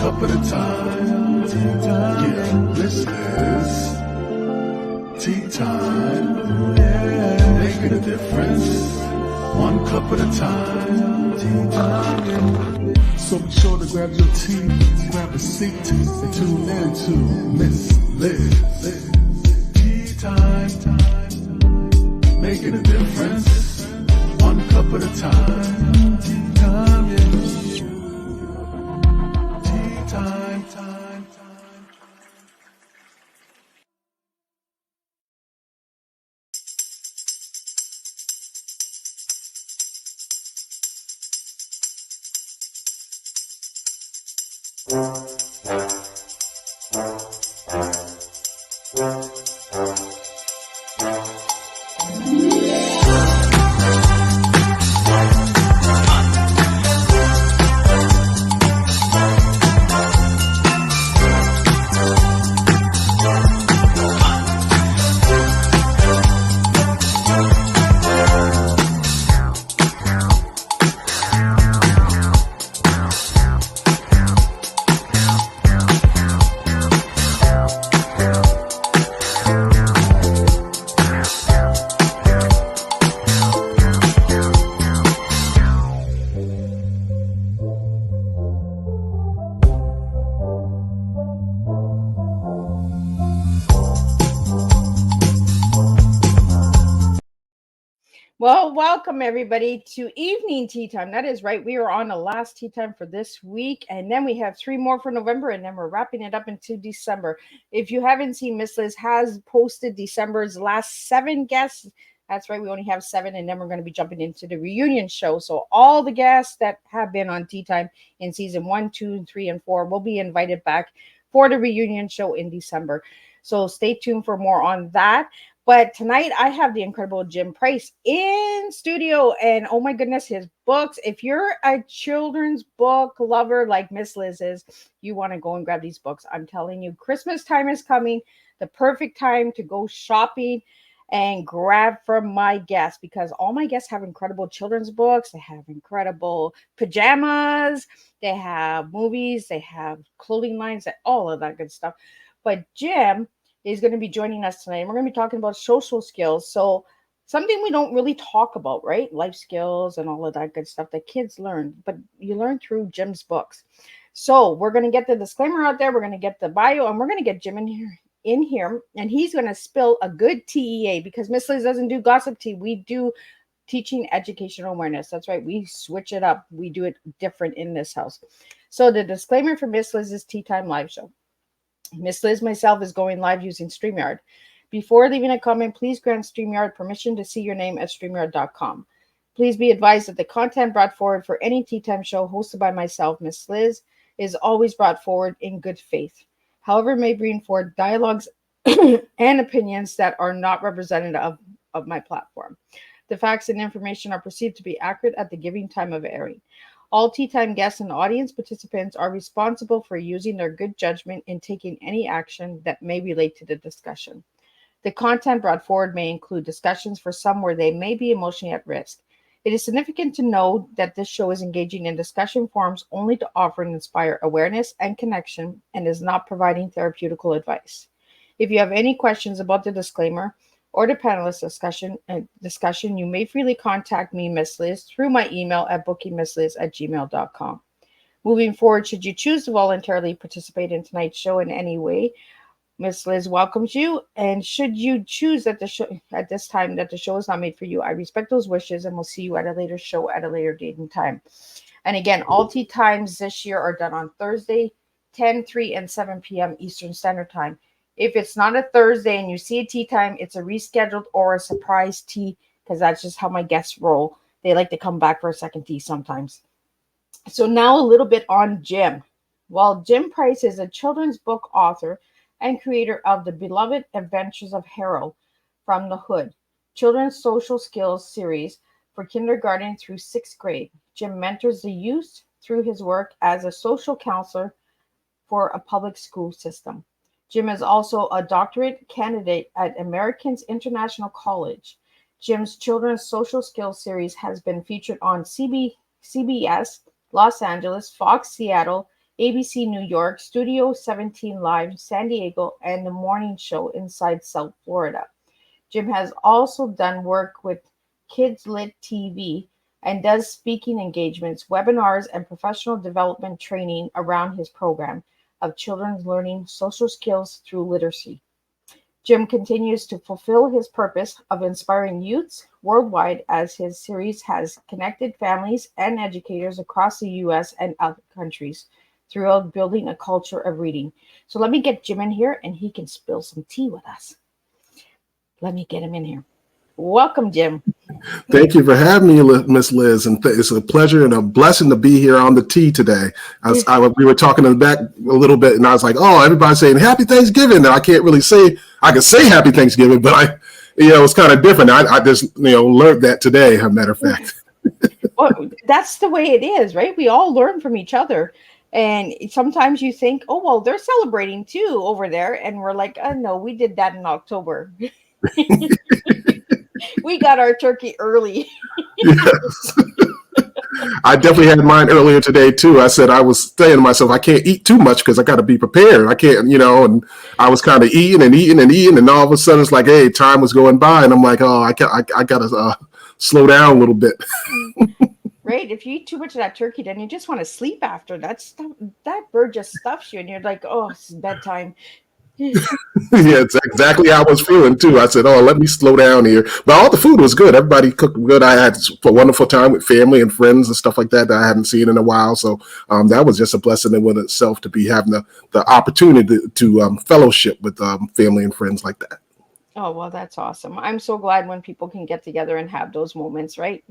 cup at a time. Yeah, this is tea time. Yeah, making a difference. One cup at a time. Tea time. So be sure to grab your tea, grab a seat, and tune in to Miss Liz. Tea time. Making a difference. One cup at a time. Tea time, yeah. Tea time. Well, welcome everybody to evening tea time. That is right. We are on the last tea time for this week, and then we have 3 more for November, and then we're wrapping it up into December. If you haven't seen, Miss Liz has posted December's last 7 guests. That's right. We only have 7, and then we're going to be jumping into the reunion show. So all the guests that have been on tea time in season 1, 2, 3, and 4 will be invited back for the reunion show in December. So stay tuned for more on that. But tonight I have the incredible Jim Price in studio, and oh my goodness, his books. If you're a children's book lover like Miss Liz is, you want to go and grab these books. I'm telling you, Christmas time is coming, the perfect time to go shopping and grab from my guests, because all my guests have incredible children's books. They have incredible pajamas, they have movies, they have clothing lines, all of that good stuff. But Jim is going to be joining us tonight, and we're going to be talking about social skills. So something we don't really talk about, right? Life skills and all of that good stuff that kids learn, but you learn through Jim's books. So we're going to get the disclaimer out there. We're going to get the bio, and we're going to get Jim in here, and he's going to spill a good TEA, because Miss Liz doesn't do gossip tea. We do teaching educational awareness. That's right. We switch it up. We do it different in this house. So the disclaimer for Miss Liz's Tea Time live show. Miss Liz myself is going live using StreamYard. Before leaving a comment, please grant StreamYard permission to see your name at StreamYard.com. Please be advised that the content brought forward for any Tea Time show hosted by myself, Miss Liz, is always brought forward in good faith. However, it may bring forward dialogues and opinions that are not representative of my platform. The facts and information are perceived to be accurate at the giving time of airing. All Tea Time guests and audience participants are responsible for using their good judgment in taking any action that may relate to the discussion. The content brought forward may include discussions for some where they may be emotionally at risk. It is significant to know that this show is engaging in discussion forums only to offer and inspire awareness and connection, and is not providing therapeutical advice. If you have any questions about the disclaimer or the panelist discussion, you may freely contact me, Miss Liz, through my email at bookingmissliz@gmail.com. Moving forward, should you choose to voluntarily participate in tonight's show in any way, Miss Liz welcomes you. And should you choose at this time that the show is not made for you, I respect those wishes, and we'll see you at a later show at a later date and time. And again, all tea times this year are done on Thursday, 10, 3, and 7 p.m. Eastern Standard Time. If it's not a Thursday and you see a tea time, it's a rescheduled or a surprise tea, because that's just how my guests roll. They like to come back for a second tea sometimes. So now a little bit on Jim. Well, Jim Price is a children's book author and creator of the beloved Adventures of Harold from the Hood, children's social skills series for kindergarten through 6th grade. Jim mentors the youth through his work as a social counselor for a public school system. Jim is also a doctorate candidate at Americans International College. Jim's children's social skills series has been featured on CBS, Los Angeles, Fox Seattle, ABC New York, Studio 17 Live, San Diego, and The Morning Show inside South Florida. Jim has also done work with Kids Lit TV and does speaking engagements, webinars, and professional development training around his program of children learning social skills through literacy. Jim continues to fulfill his purpose of inspiring youths worldwide as his series has connected families and educators across the U.S. and other countries throughout building a culture of reading. So let me get Jim in here and he can spill some tea with us. Let me get him in here. Welcome, Jim. Thank you for having me, Miss Liz, and it's a pleasure and a blessing to be here on the tea today. We were talking in the back a little bit, and I was like, "Oh, everybody's saying Happy Thanksgiving." And I can't really say I can say Happy Thanksgiving, but it's kind of different. I just learned that today. As a matter of fact. Well, that's the way it is, right? We all learn from each other. And sometimes you think, oh, well, they're celebrating too over there. And we're like, oh, no, we did that in October. We got our turkey early. Yes. I definitely had mine earlier today too. I said, I was saying to myself, I can't eat too much because I got to be prepared. I can't, and I was kind of eating, and all of a sudden it's like, hey, time was going by, and I'm like, oh, I got to slow down a little bit. Right. If you eat too much of that turkey, then you just want to sleep after. That bird just stuffs you, and you're like, oh, it's bedtime. Yeah, it's exactly how I was feeling too. I said, "Oh, let me slow down here." But all the food was good. Everybody cooked good. I had a wonderful time with family and friends and stuff like that I hadn't seen in a while. So that was just a blessing in itself to be having the opportunity to fellowship with family and friends like that. Oh, well, that's awesome. I'm so glad when people can get together and have those moments, right?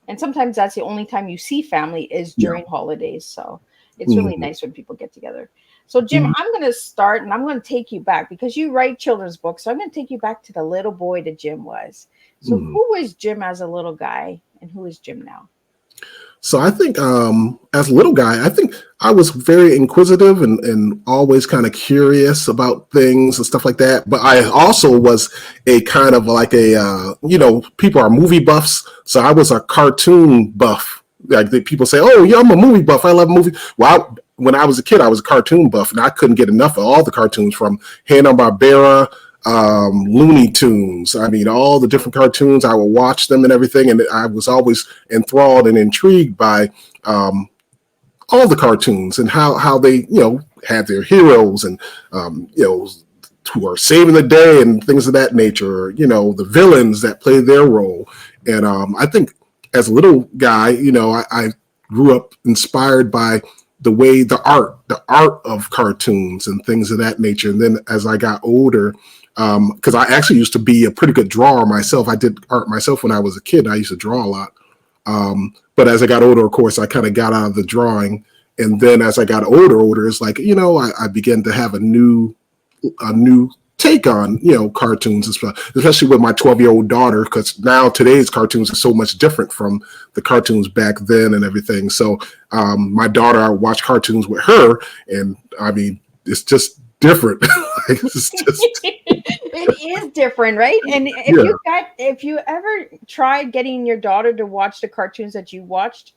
And sometimes that's the only time you see family is during holidays. So it's really nice when people get together. So, Jim, I'm going to start and I'm going to take you back because you write children's books. So I'm going to take you back to the little boy that Jim was. So who was Jim as a little guy and who is Jim now? So I think as a little guy, I think I was very inquisitive and always kind of curious about things and stuff like that. But I also was a kind of like people are movie buffs. So I was a cartoon buff. Like people say, oh, yeah, I'm a movie buff. I love movies. Well, when I was a kid, I was a cartoon buff, and I couldn't get enough of all the cartoons from Hanna-Barbera, Looney Tunes. I mean, all the different cartoons. I would watch them and everything, and I was always enthralled and intrigued by all the cartoons and how they, had their heroes and who are saving the day and things of that nature. The villains that play their role, and I think as a little guy, I grew up inspired by the way the art of cartoons and things of that nature. And then as I got older, because I actually used to be a pretty good drawer myself. I did art myself when I was a kid. I used to draw a lot. But as I got older, of course, I kind of got out of the drawing. And then as I got older, it's like, I began to have a new take on, cartoons and stuff, especially with my 12-year-old daughter, because now today's cartoons are so much different from the cartoons back then and everything. So my daughter, I watch cartoons with her, and I mean, it's just different. It is different, right? And if you ever tried getting your daughter to watch the cartoons that you watched?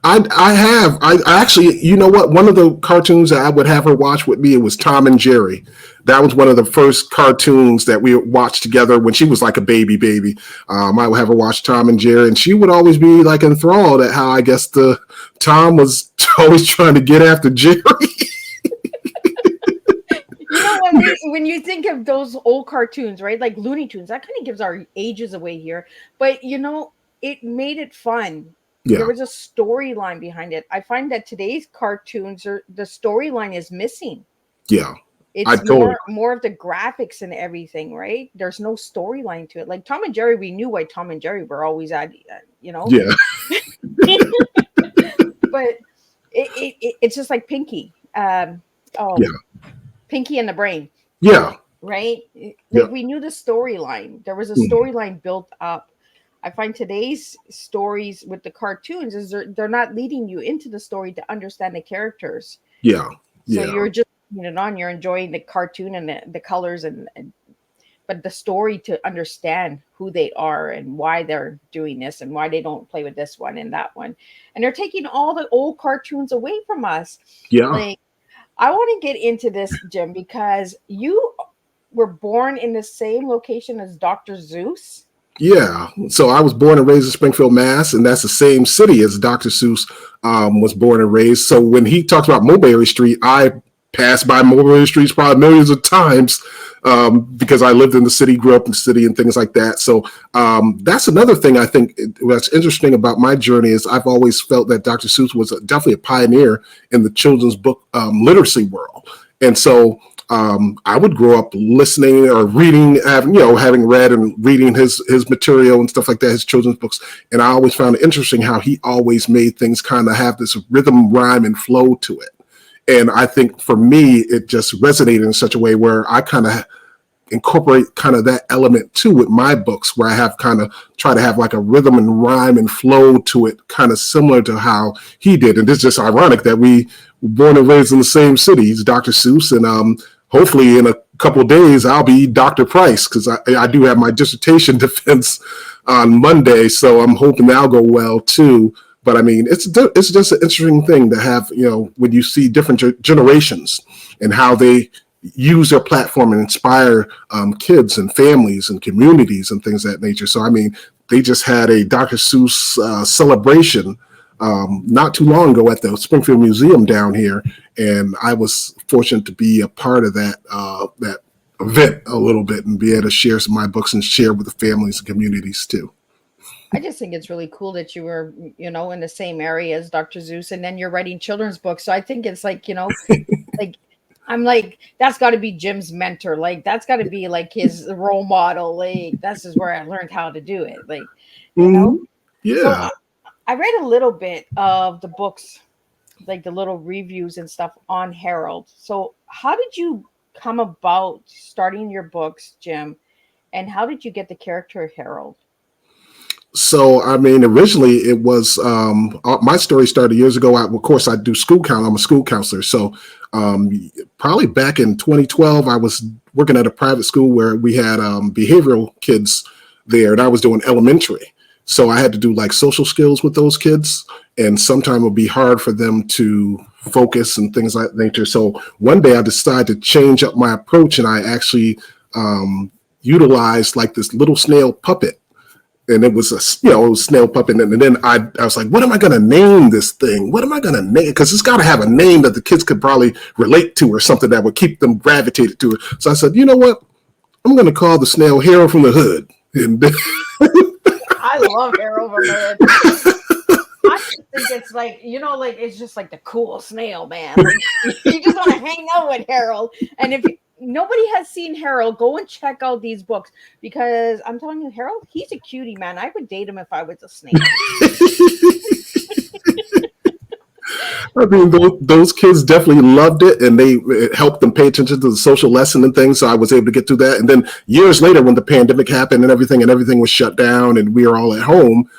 I have. I actually, you know what? One of the cartoons that I would have her watch with me, it was Tom and Jerry. That was one of the first cartoons that we watched together when she was like a baby. I would have her watch Tom and Jerry, and she would always be like enthralled at how I guess Tom was always trying to get after Jerry. When you think of those old cartoons, right? Like Looney Tunes, that kind of gives our ages away here. But, it made it fun. Yeah. There was a storyline behind it. I find that today's cartoons, the storyline is missing. Yeah. It's more of the graphics and everything, right? There's no storyline to it. Like Tom and Jerry, we knew why Tom and Jerry were always at, Yeah. But it's just like Pinky. Pinky and the Brain. Yeah. Right? Like we knew the storyline. There was a storyline built up. I find today's stories with the cartoons is they're not leading you into the story to understand the characters. Yeah. So you're just putting it on, you're enjoying the cartoon and the colors and but the story to understand who they are and why they're doing this and why they don't play with this one and that one. And they're taking all the old cartoons away from us. Yeah. Like, I want to get into this, Jim, because you were born in the same location as Dr. Seuss. Yeah. So I was born and raised in Springfield, Mass., and that's the same city as Dr. Seuss was born and raised. So when he talks about Mulberry Street, I passed by Mulberry Street probably millions of times because I lived in the city, grew up in the city and things like that. So that's another thing I think that's interesting about my journey is I've always felt that Dr. Seuss was definitely a pioneer in the children's book literacy world. And so I would grow up listening or reading, having read and reading his material and stuff like that, his children's books. And I always found it interesting how he always made things kind of have this rhythm, rhyme, and flow to it. And I think for me, it just resonated in such a way where I kind of incorporate kind of that element too with my books, where I have kind of try to have like a rhythm and rhyme and flow to it, kind of similar to how he did. And it's just ironic that we were born and raised in the same city. He's Dr. Seuss, and hopefully in a couple of days I'll be Dr. Price, because I do have my dissertation defense on Monday, so I'm hoping that'll go well too. But I mean, it's just an interesting thing to have, when you see different generations and how they use their platform and inspire kids and families and communities and things of that nature. So, I mean, they just had a Dr. Seuss celebration not too long ago at the Springfield Museum down here. And I was fortunate to be a part of that event a little bit and be able to share some of my books and share with the families and communities too. I just think it's really cool that you were, in the same area as Dr. Seuss, and then you're writing children's books. So I think it's like, like, I'm like, that's got to be Jim's mentor. Like, that's got to be like his role model. Like, this is where I learned how to do it. Like, Yeah. So I read a little bit of the books, like the little reviews and stuff on Harold. So how did you come about starting your books, Jim? And how did you get the character of Harold? So, I mean, originally it was, my story started years ago. Of course, I do school counseling. I'm a school counselor. So probably back in 2012, I was working at a private school where we had behavioral kids there, and I was doing elementary. So I had to do like social skills with those kids. And sometimes it would be hard for them to focus and things like that nature. So one day I decided to change up my approach, and I actually utilized like this little snail puppet. And it was a snail puppet. And then I was like, what am I going to name this thing? What am I going to name? Because it's got to have a name that the kids could probably relate to or something that would keep them gravitated to it. So I said, you know what? I'm going to call the snail Harold from the Hood. And I love Harold from the Hood. I just think it's like, like it's just like the cool snail, man. Like, you just want to hang out with Harold. And if nobody has seen Harold, go and check out these books, because I'm telling you, Harold, he's a cutie, man. I would date him if I was a snake. I mean, those kids definitely loved it, and it helped them pay attention to the social lesson and things. So I was able to get through that. And then years later, when the pandemic happened and everything was shut down and we were all at home,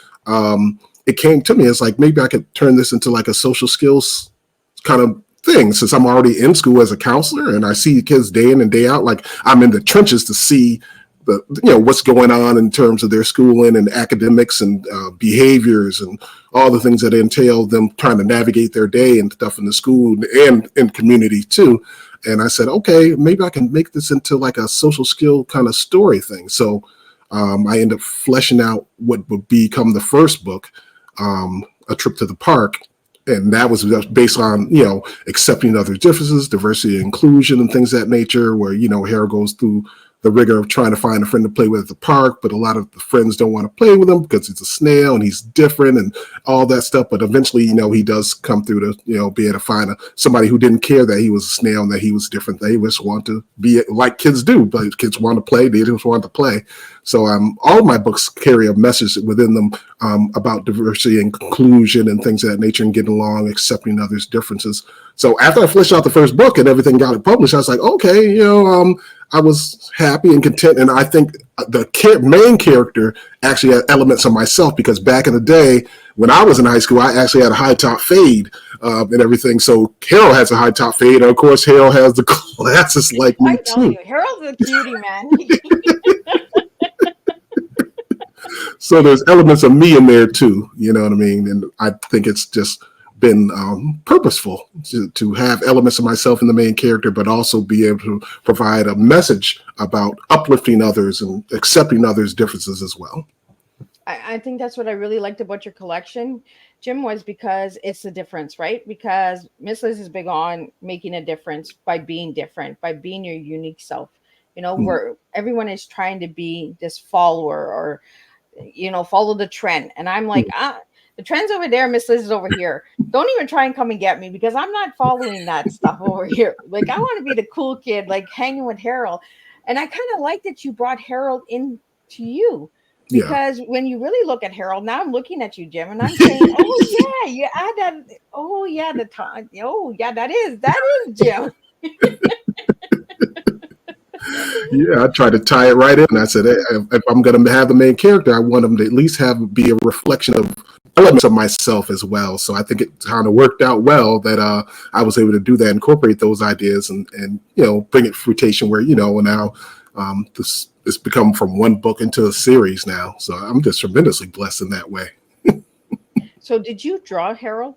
it came to me as like, maybe I could turn this into like a social skills kind of thing, since I'm already in school as a counselor and I see kids day in and day out. Like, I'm in the trenches to see what's going on in terms of their schooling and academics and behaviors and all the things that entail them trying to navigate their day and stuff in the school and in community too. And I said, okay, maybe I can make this into like a social skill kind of story thing. So I ended up fleshing out what would become the first book, A Trip to the Park. And that was just based on, accepting other differences, diversity and inclusion and things of that nature, where, Harold goes through the rigor of trying to find a friend to play with at the park, but a lot of the friends don't want to play with him because he's a snail and he's different and all that stuff. But eventually, he does come through to, be able to find somebody who didn't care that he was a snail and that he was different. They just want to be like kids do, but kids want to play. They just want to play. So all of my books carry a message within them about diversity and inclusion and things of that nature, and getting along, accepting others' differences. So after I fleshed out the first book and everything got it published, I was like, okay, I was happy and content. And I think main character actually had elements of myself, because back in the day when I was in high school, I actually had a high top fade and everything. So Harold has a high top fade, and of course Harold has the glasses like me too. Harold's a cutie, man. So there's elements of me in there too, you know what I mean? And I think it's just been purposeful to have elements of myself in the main character, but also be able to provide a message about uplifting others and accepting others' differences as well. I think that's what I really liked about your collection, Jim, was because it's the difference, right? Because Miss Liz is big on making a difference by being different, by being your unique self. You know, where everyone is trying to be this follower or, you know, follow the trend. And I'm like, the trend's over there. Miss Liz is over here. Don't even try and come and get me, because I'm not following that stuff over here. Like, I want to be the cool kid, like hanging with Harold. And I kind of like that you brought Harold into you, because when you really look at Harold, now I'm looking at you, Jim, and I'm saying, oh yeah, you add that. Oh yeah, the time. Oh yeah, that is Jim. Yeah, I tried to tie it right in. I said, hey, if I'm going to have the main character, I want them to at least be a reflection of elements of myself as well. So I think it kind of worked out well that I was able to do that, incorporate those ideas, and you know, bring it to fruition where, you know, now it's become from one book into a series now. So I'm just tremendously blessed in that way. So did you draw Harold?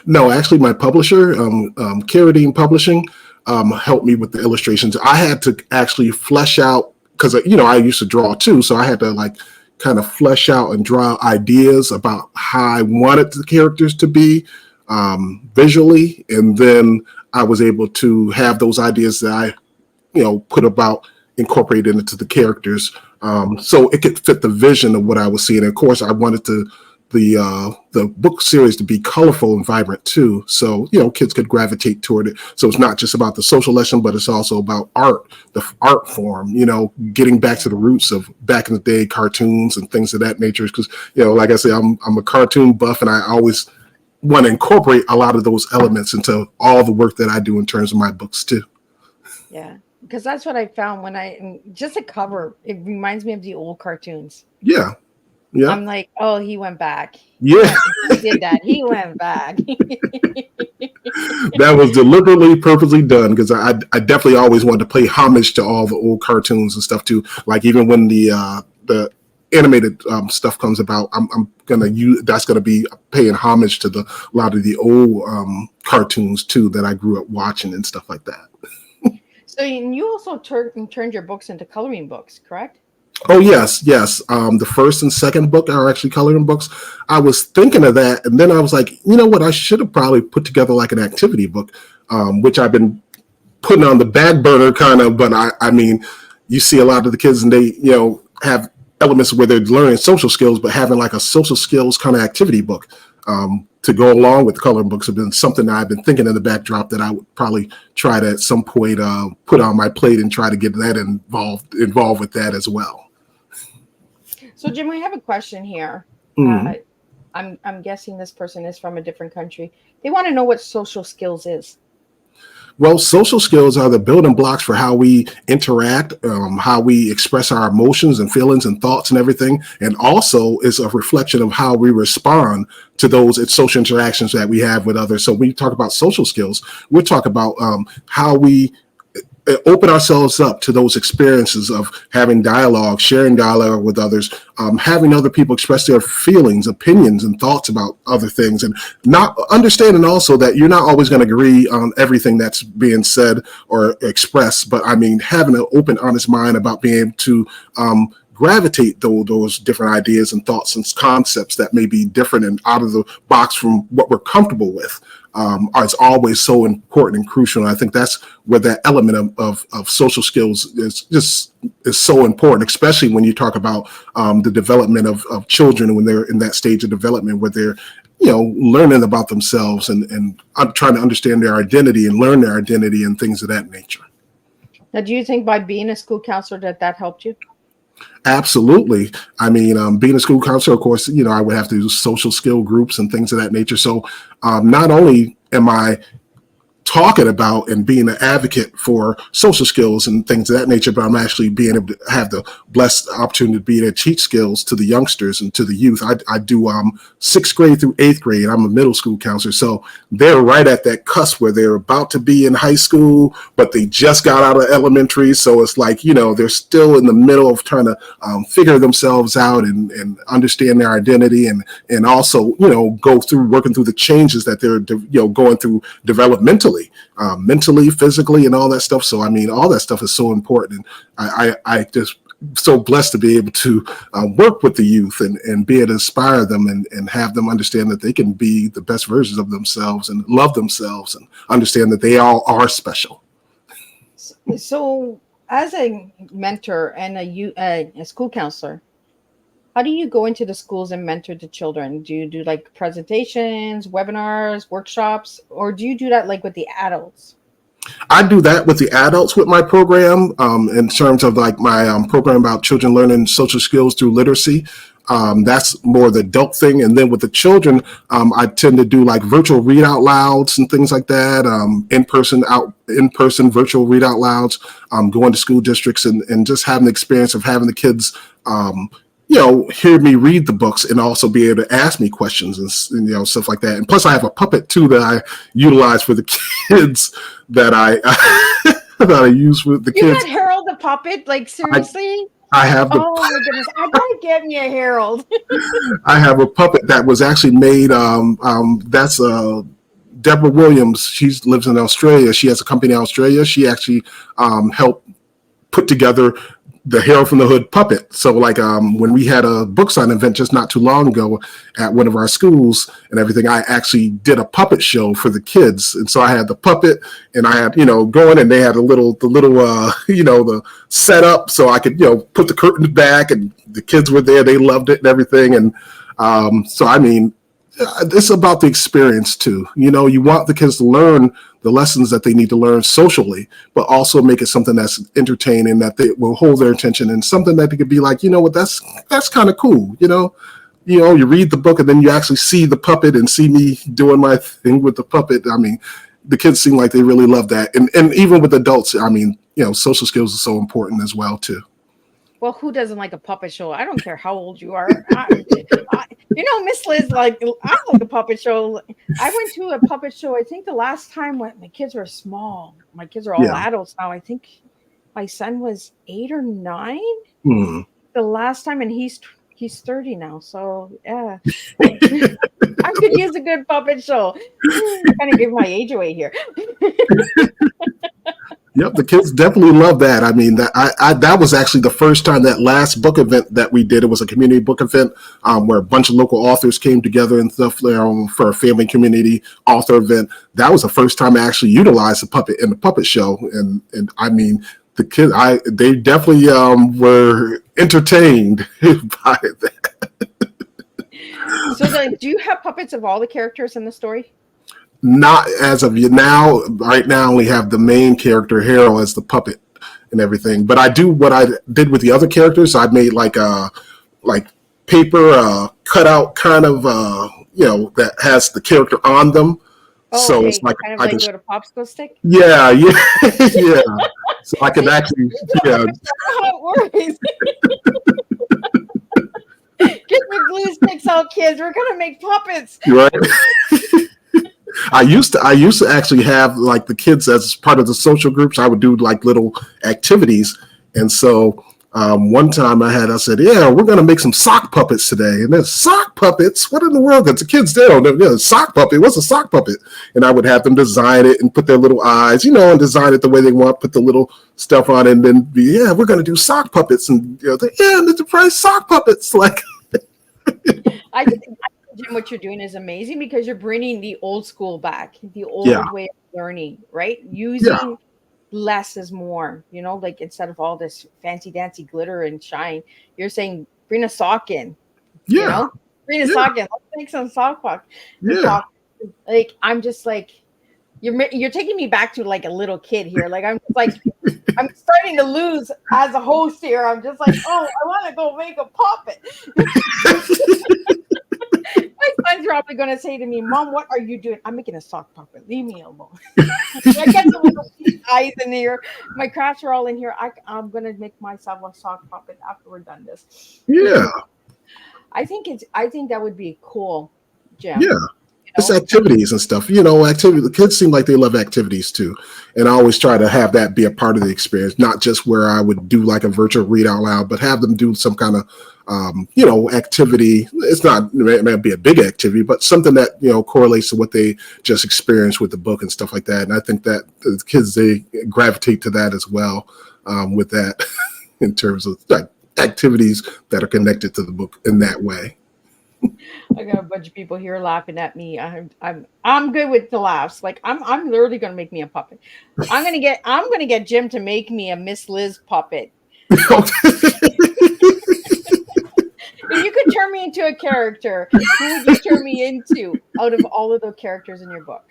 No, actually, my publisher, Carradine Publishing, helped me with the illustrations. I had to actually flesh out, because, you know, I used to draw too. So I had to like kind of flesh out and draw ideas about how I wanted the characters to be visually. And then I was able to have those ideas that I, you know, put about incorporated into the characters. So it could fit the vision of what I was seeing. And of course, I wanted the book series to be colorful and vibrant too, so you know, kids could gravitate toward it. So it's not just about the social lesson, but it's also about art, the art form, you know, getting back to the roots of back in the day cartoons and things of that nature. Because, you know, like I say, I'm a cartoon buff, and I always want to incorporate a lot of those elements into all the work that I do in terms of my books too. Yeah, because that's what I found when just a cover, it reminds me of the old cartoons. Yeah. I'm like, oh, he went back. Yeah. He did that. He went back. That was deliberately, purposely done, because I definitely always wanted to pay homage to all the old cartoons and stuff too. Like even when the animated stuff comes about, I'm gonna that's gonna be paying homage to a lot of the old cartoons too that I grew up watching and stuff like that. So you also turned your books into coloring books, correct? Oh, yes. The first and second book are actually coloring books. I was thinking of that, and then I was like, you know what? I should have probably put together like an activity book, which I've been putting on the back burner kind of. But I mean, you see a lot of the kids, and they, you know, have elements where they're learning social skills, but having like a social skills kind of activity book to go along with coloring books have been something that I've been thinking in the backdrop that I would probably try to at some point put on my plate and try to get that involved with that as well. So, Jim, we have a question here. I'm guessing this person is from a different country. They want to know what social skills is. Well, social skills are the building blocks for how we interact, how we express our emotions and feelings and thoughts and everything. And also is a reflection of how we respond to those social interactions that we have with others. So when we talk about social skills, we're talking about how we open ourselves up to those experiences of having dialogue, sharing dialogue with others, having other people express their feelings, opinions, and thoughts about other things, and not understanding also that you're not always going to agree on everything that's being said or expressed. But I mean, having an open, honest mind about being able to gravitate those different ideas and thoughts and concepts that may be different and out of the box from what we're comfortable with. Is always so important and crucial. And I think that's where that element of social skills is so important, especially when you talk about the development of children when they're in that stage of development where they're, you know, learning about themselves and trying to understand their identity and learn their identity and things of that nature. Now, do you think by being a school counselor that helped you? Absolutely. I mean, being a school counselor, of course, you know, I would have to do social skill groups and things of that nature. So not only am I talking about and being an advocate for social skills and things of that nature, but I'm actually being able to have the blessed opportunity to be able to teach skills to the youngsters and to the youth. I do 6th grade through 8th grade. I'm a middle school counselor. So they're right at that cusp where they're about to be in high school, but they just got out of elementary. So it's like, they're still in the middle of trying to figure themselves out and understand their identity and also, go through working through the changes that they're, going through developmentally, mentally, physically, and all that stuff. So, I mean, all that stuff is so important. And I just so blessed to be able to work with the youth and be able to inspire them and have them understand that they can be the best versions of themselves and love themselves and understand that they all are special. So as a mentor and a school counselor, how do you go into the schools and mentor the children? Do you do like presentations, webinars, workshops, or do you do that like with the adults? I do that with the adults with my program in terms of like my program about children learning social skills through literacy. That's more the adult thing. And then with the children, I tend to do like virtual read out louds and things like that, in-person virtual read out louds, going to school districts and just having the experience of having the kids hear me read the books and also be able to ask me questions and stuff like that. And plus I have a puppet too that I utilize for the kids that I that I use with the kids. You got Harold the puppet? Like seriously? I have the oh my goodness! I gotta get me a Harold. I have a puppet that was actually made. That's Deborah Williams. She lives in Australia. She has a company in Australia. She actually helped put together the Harold from the Hood puppet. So like when we had a book sign event just not too long ago at one of our schools and everything, I actually did a puppet show for the kids. And so I had the puppet and I had, going and they had the setup so I could, put the curtains back and the kids were there. They loved it and everything. And so, I mean, it's about the experience too. You want the kids to learn the lessons that they need to learn socially, but also make it something that's entertaining, that they will hold their attention, and something that they could be like, that's kind of cool. You read the book and then you actually see the puppet and see me doing my thing with the puppet. I mean, the kids seem like they really love that. And even with adults, I mean, social skills are so important as well too. Well, who doesn't like a puppet show? I don't care how old you are. Miss Liz, I like a puppet show. I went to a puppet show, I think the last time when my kids were small. My kids are all adults now. I think my son was 8 or 9 the last time, and he's 30 now. So, yeah. I could use a good puppet show. Kind of give my age away here. Yep, the kids definitely love that. I mean, that was actually the first time, that last book event that we did. It was a community book event where a bunch of local authors came together and stuff for a family community author event. That was the first time I actually utilized the puppet in the puppet show. And I mean, the kids, they definitely were entertained by that. So do you have puppets of all the characters in the story? Not as of now. Right now, I only have the main character, Harold, as the puppet and everything. But I do what I did with the other characters. I made like paper cutout kind of, that has the character on them. Oh, so okay. It's like kind of like with a popsicle stick? Yeah. Yeah. So I can actually, yeah. How it works. Get the glue sticks out, kids. We're going to make puppets. Right. I used to actually have like the kids as part of the social groups. I would do like little activities. And so one time I said, yeah, we're going to make some sock puppets today. And then sock puppets? What in the world? Because the kids there, sock puppet. What's a sock puppet? And I would have them design it and put their little eyes, and design it the way they want, put the little stuff on it, and then we're going to do sock puppets. And, the price sock puppets. Like, I think Jim, what you're doing is amazing because you're bringing the old school back, the old way of learning, right? Using less is more, like instead of all this fancy dancy glitter and shine, you're saying bring a sock in, bring a sock in. Let's make some sock puck. Like I'm just like you're taking me back to like a little kid here. Like I'm just like I'm starting to lose as a host here. I'm just like, oh, I want to go make a puppet. My son's probably going to say to me, Mom, what are you doing? I'm making a sock puppet. Leave me alone. I get some little eyes in here. My crafts are all in here. I'm going to make myself a sock puppet after we're done this. Yeah. I think that would be cool, Jim. Yeah. It's activities and stuff, the kids seem like they love activities too. And I always try to have that be a part of the experience, not just where I would do like a virtual read out loud, but have them do some kind of, activity. It's not, it may be a big activity, but something that, correlates to what they just experienced with the book and stuff like that. And I think that the kids, they gravitate to that as well, with that in terms of like activities that are connected to the book in that way. I got a bunch of people here laughing at me. I'm good with the laughs. Like I'm literally gonna make me a puppet. I'm gonna get Jim to make me a Miss Liz puppet. If you could turn me into a character, who would you turn me into out of all of the characters in your book?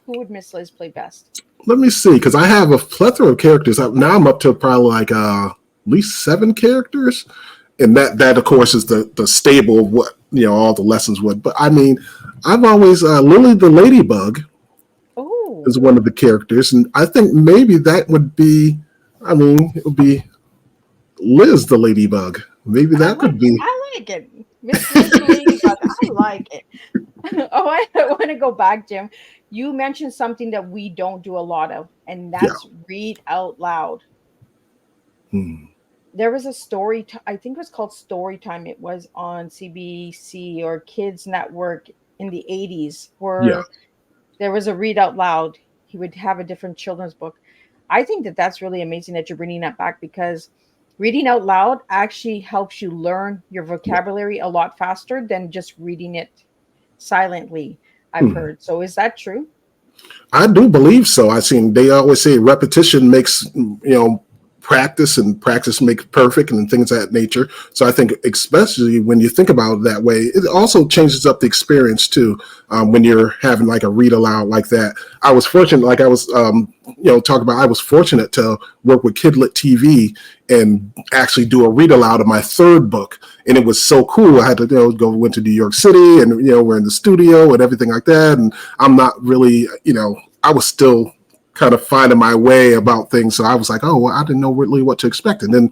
Who would Miss Liz play best? Let me see, because I have a plethora of characters. Now I'm up to probably like at least 7 characters. And that of course is the stable of what all the lessons would. But I mean, I've always Lily the Ladybug is one of the characters, and I think maybe that would be. I mean, it would be Liz the Ladybug. Maybe that could be. I like it, Miss Liz the Ladybug. I like it. Oh, I want to go back, Jim. You mentioned something that we don't do a lot of, and that's read out loud. There was a story, I think it was called Storytime. It was on CBC or Kids Network in the 80s, where there was a read out loud. He would have a different children's book. I think that's really amazing that you're bringing that back, because reading out loud actually helps you learn your vocabulary a lot faster than just reading it silently, I've heard. So is that true? I do believe so. I've seen, they always say repetition makes, practice, and practice makes perfect, and things of that nature. So I think, especially when you think about it that way, it also changes up the experience too. When you're having like a read aloud like that. I was fortunate, like I was, talking about, I was fortunate to work with Kidlit TV and actually do a read aloud of my 3rd book. And it was so cool. I had to went to New York City, and, we're in the studio and everything like that. And I'm not really, I was still kind of finding my way about things. So I was like, oh, well, I didn't know really what to expect. And then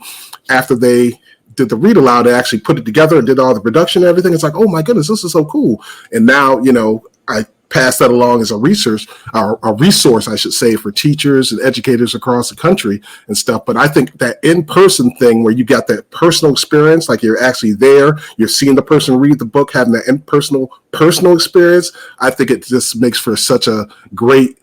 after they did the read aloud, they actually put it together and did all the production and everything. It's like, oh my goodness, this is so cool. And now, I pass that along as a resource, I should say, for teachers and educators across the country and stuff. But I think that in-person thing where you got that personal experience, like you're actually there, you're seeing the person read the book, having that personal experience, I think it just makes for such a great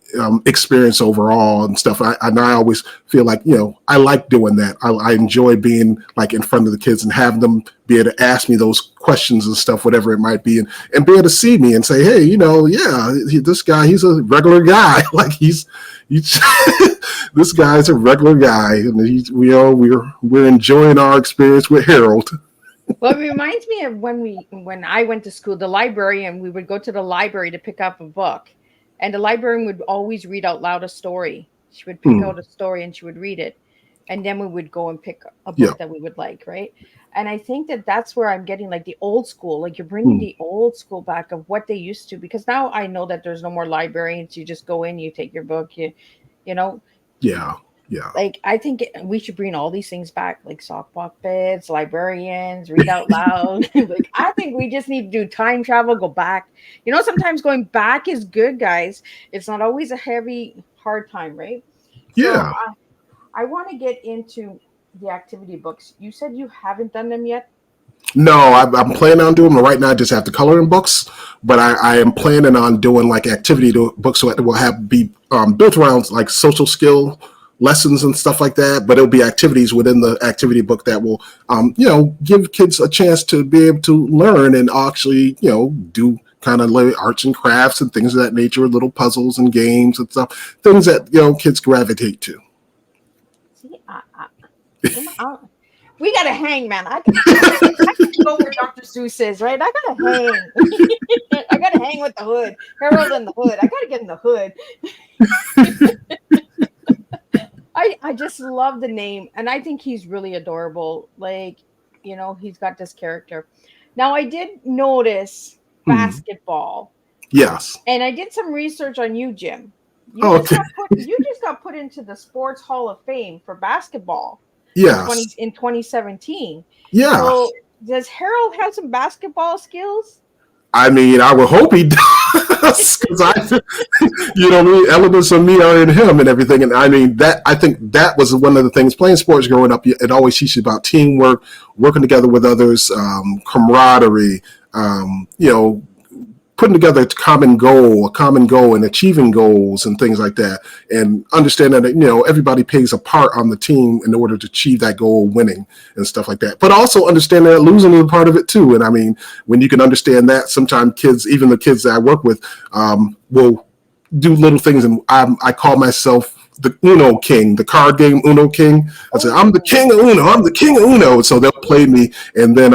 experience overall and stuff. I always feel like, I like doing that. I enjoy being like in front of the kids and having them be able to ask me those questions and stuff, whatever it might be, and be able to see me and say, hey, this guy, he's a regular guy. Like he's this guy's a regular guy, and we're enjoying our experience with Harold. Well, it reminds me of when I went to school, the librarian, we would go to the library to pick up a book. And the librarian would always read out loud a story. She would pick out a story and she would read it. And then we would go and pick a book that we would like, right? And I think that's where I'm getting like the old school. Like you're bringing the old school back of what they used to. Because now I know that there's no more librarians. You just go in, you take your book, you know. Yeah. Yeah. Like I think we should bring all these things back, like sock puppets, librarians, read out loud. Like I think we just need to do time travel, go back. Sometimes going back is good, guys. It's not always a heavy, hard time, right? Yeah. So I want to get into the activity books. You said you haven't done them yet? No, I'm planning on doing them right now. I just have the coloring books, but I am planning on doing like activity books, so it will be built around like social skill lessons and stuff like that, but it'll be activities within the activity book that will, give kids a chance to be able to learn and actually, do kind of like arts and crafts and things of that nature, little puzzles and games and stuff, things that, kids gravitate to. See, we got to hang, man. I can go where Dr. Seuss is, right? I got to hang. I got to hang with the hood. Harold in the hood. I got to get in the hood. I just love the name, and I think he's really adorable. Like, he's got this character. Now, I did notice basketball. Yes. And I did some research on you, Jim. Okay. You just got put into the Sports Hall of Fame for basketball Yes. in 2017. Yeah. So does Harold have some basketball skills? I mean, I would hope he does, because elements of me are in him and everything. And I mean, I think that was one of the things playing sports growing up. It always teaches you about teamwork, working together with others, camaraderie, putting together a common goal and achieving goals and things like that, and understanding that, everybody plays a part on the team in order to achieve that goal, winning and stuff like that. But also understanding that losing is a part of it too. And I mean, when you can understand that, sometimes kids, even the kids that I work with, will do little things. And I call myself the Uno King, the card game Uno King. I say, I'm the king of Uno. I'm the king of Uno. So they'll play me, and then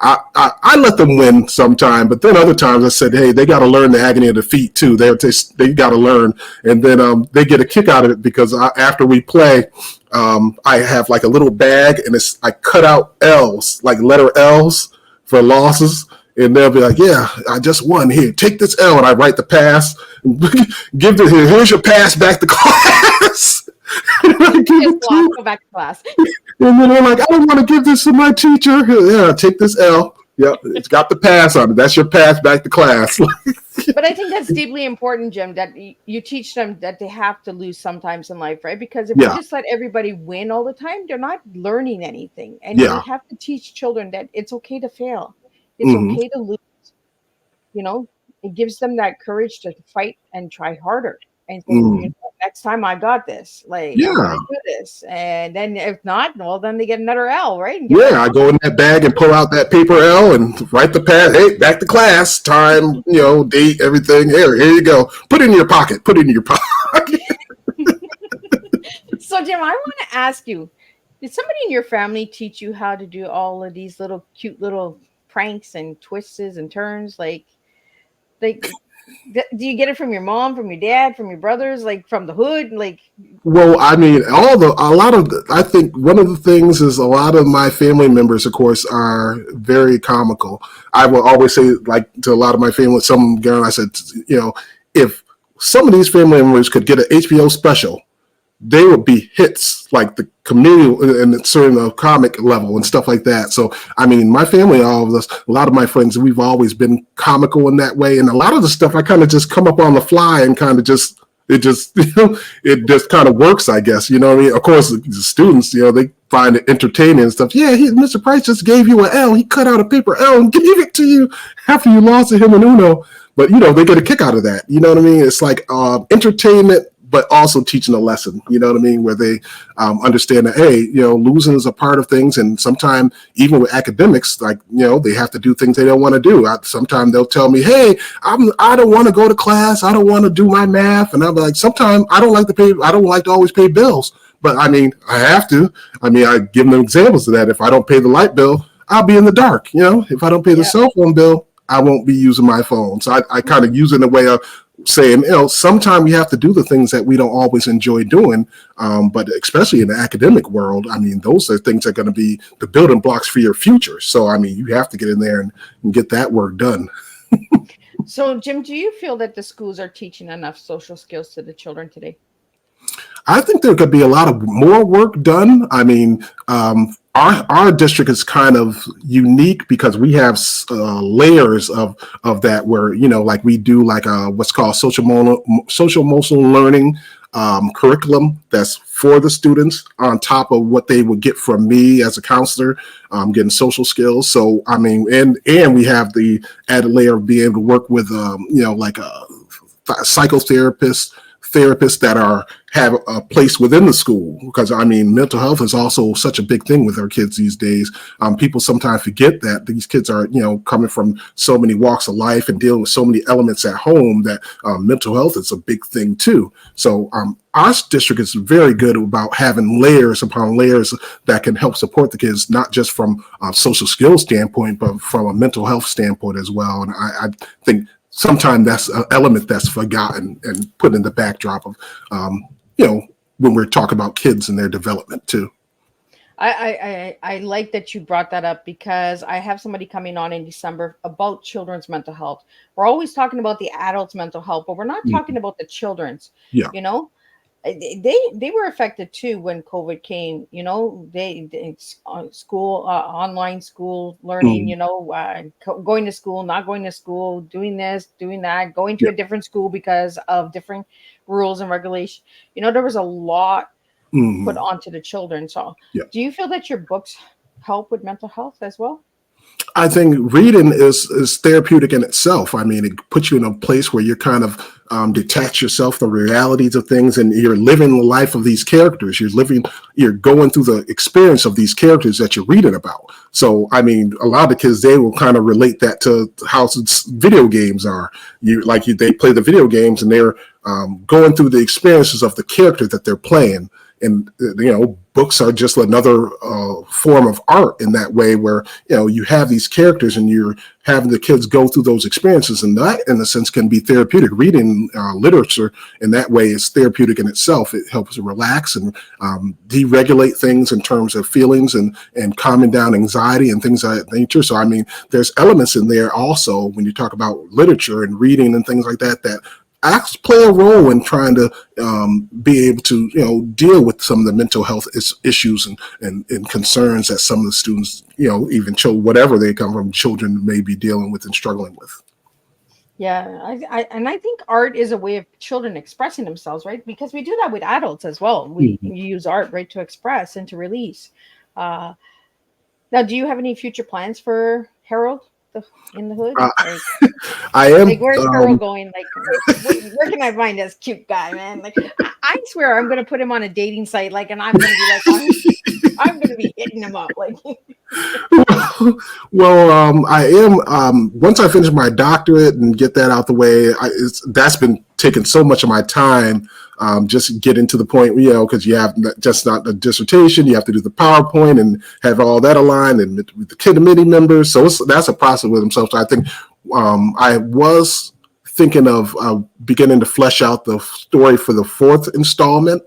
I let them win sometime, but then other times I said, hey, they got to learn the agony of defeat too. They got to learn, and then they get a kick out of it, because after we play, I have like a little bag, and I cut out L's, like letter L's for losses, and they'll be like, yeah, I just won. Here, take this L, and I write the pass. Here's your pass back to class. Go back to class. And then they're like, I don't want to give this to my teacher. Yeah, take this L. Yep, it's got the pass on it. That's your pass back to class. But I think that's deeply important, Jim, that you teach them that they have to lose sometimes in life, right? Because if you just let everybody win all the time, they're not learning anything. And you have to teach children that it's okay to fail. It's okay to lose. It gives them that courage to fight and try harder. And think, next time I got this, I'm gonna do this. And then if not, well, then they get another L, right? I go in that bag and pull out that paper L and write the pad. Hey, back to class, time, date, everything. Here you go. Put it in your pocket. So, Jim, I want to ask you, did somebody in your family teach you how to do all of these little cute little pranks and twists and turns? Do you get it from your mom, from your dad, from your brothers, from the hood? Well, I mean, I think one of the things is a lot of my family members, of course, are very comical. I will always say, to a lot of my family, I said, if some of these family members could get an HBO special, they would be hits, like the comedian and certain comic level and stuff like that. So, I mean, my family, all of us, a lot of my friends, we've always been comical in that way. And a lot of the stuff I kind of just come up on the fly and kind of it just kind of works, I guess. You know what I mean? Of course, the students, they find it entertaining and stuff. Yeah, Mr. Price just gave you an L. He cut out a paper L and gave it to you after you lost to him in Uno. But, they get a kick out of that. You know what I mean? It's like entertainment, but also teaching a lesson, you know what I mean, where they understand that, hey, losing is a part of things. And sometimes even with academics, they have to do things they don't want to do. Sometimes they'll tell me, hey, I don't want to go to class. I don't want to do my math. And I'm like, sometimes I don't like to always pay bills. But I mean, I have to. I mean, I give them examples of that. If I don't pay the light bill, I'll be in the dark. If I don't pay the cell phone bill, I won't be using my phone. So I kind of use it in a way of saying, sometimes we have to do the things that we don't always enjoy doing, but especially in the academic world, I mean, those are things that are going to be the building blocks for your future. So, I mean, you have to get in there and get that work done. So, Jim, do you feel that the schools are teaching enough social skills to the children today? I think there could be a lot of more work done. I mean, our district is kind of unique because we have layers of that where, we do what's called social emotional learning curriculum that's for the students on top of what they would get from me as a counselor, getting social skills. So, I mean, and we have the added layer of being able to work with, psychotherapists that have a place within the school, because I mean, mental health is also such a big thing with our kids these days. People sometimes forget that these kids are, coming from so many walks of life and dealing with so many elements at home that mental health is a big thing too. So our district is very good about having layers upon layers that can help support the kids, not just from a social skills standpoint, but from a mental health standpoint as well. And I think sometimes that's an element that's forgotten and put in the backdrop of, when we're talking about kids and their development too. I like that you brought that up, because I have somebody coming on in December about children's mental health. We're always talking about the adults' mental health, but we're not talking about the children's. Yeah. You know, they were affected too when COVID came. You know, they school, online school learning. You know, going to school, not going to school, doing this, doing that, going to a different school because of different rules and regulations. You know, there was a lot put onto the children. So, do you feel that your books help with mental health as well? I think reading is therapeutic in itself. I mean, it puts you in a place where you're kind of detach yourself from the realities of things, and you're living the life of these characters. You're going through the experience of these characters that you're reading about. So, I mean, a lot of the kids, they will kind of relate that to how video games are. They play the video games, and they're going through the experiences of the character that they're playing. And, books are just another form of art in that way, where, you have these characters and you're having the kids go through those experiences. And that, in a sense, can be therapeutic. Reading literature in that way is therapeutic in itself. It helps relax and deregulate things in terms of feelings and calming down anxiety and things of that nature. So, I mean, there's elements in there also when you talk about literature and reading and things like that, that acts play a role in trying to be able to, deal with some of the mental health issues and concerns that some of the students, even whatever they come from, children may be dealing with and struggling with. Yeah, I think art is a way of children expressing themselves, right? Because we do that with adults as well. We use art, right, to express and to release. Now, do you have any future plans for Harold in the Hood? I am. Like, where's Harold going? Like, where can I find this cute guy, man? Like, I swear I'm gonna put him on a dating site, like, and I'm gonna be like, I'm gonna be hitting him up, like. Well, I am. Once I finish my doctorate and get that out the way, that's been taking so much of my time. Just getting to the point, because you have just not a dissertation, you have to do the PowerPoint and have all that aligned and with the committee members. So that's a process with themselves. So I think I was thinking of beginning to flesh out the story for the 4th installment.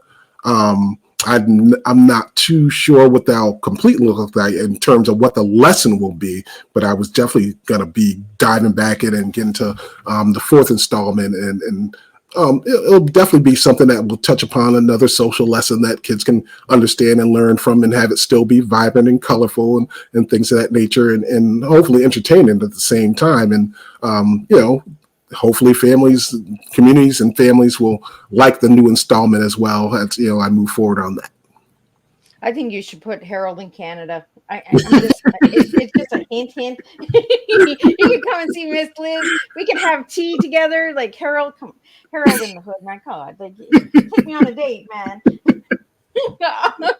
I'm not too sure what that'll completely look like in terms of what the lesson will be, but I was definitely going to be diving back in and getting to the 4th installment, and it'll definitely be something that will touch upon another social lesson that kids can understand and learn from, and have it still be vibrant and colorful and things of that nature, and hopefully entertaining at the same time. And, hopefully communities and families will like the new installment as well as, I move forward on that. I think you should put Harold in Canada. It's just a hint. You can come and see Miss Liz. We can have tea together. Like, Harold in the Hood. My God, like, take me on a date, man.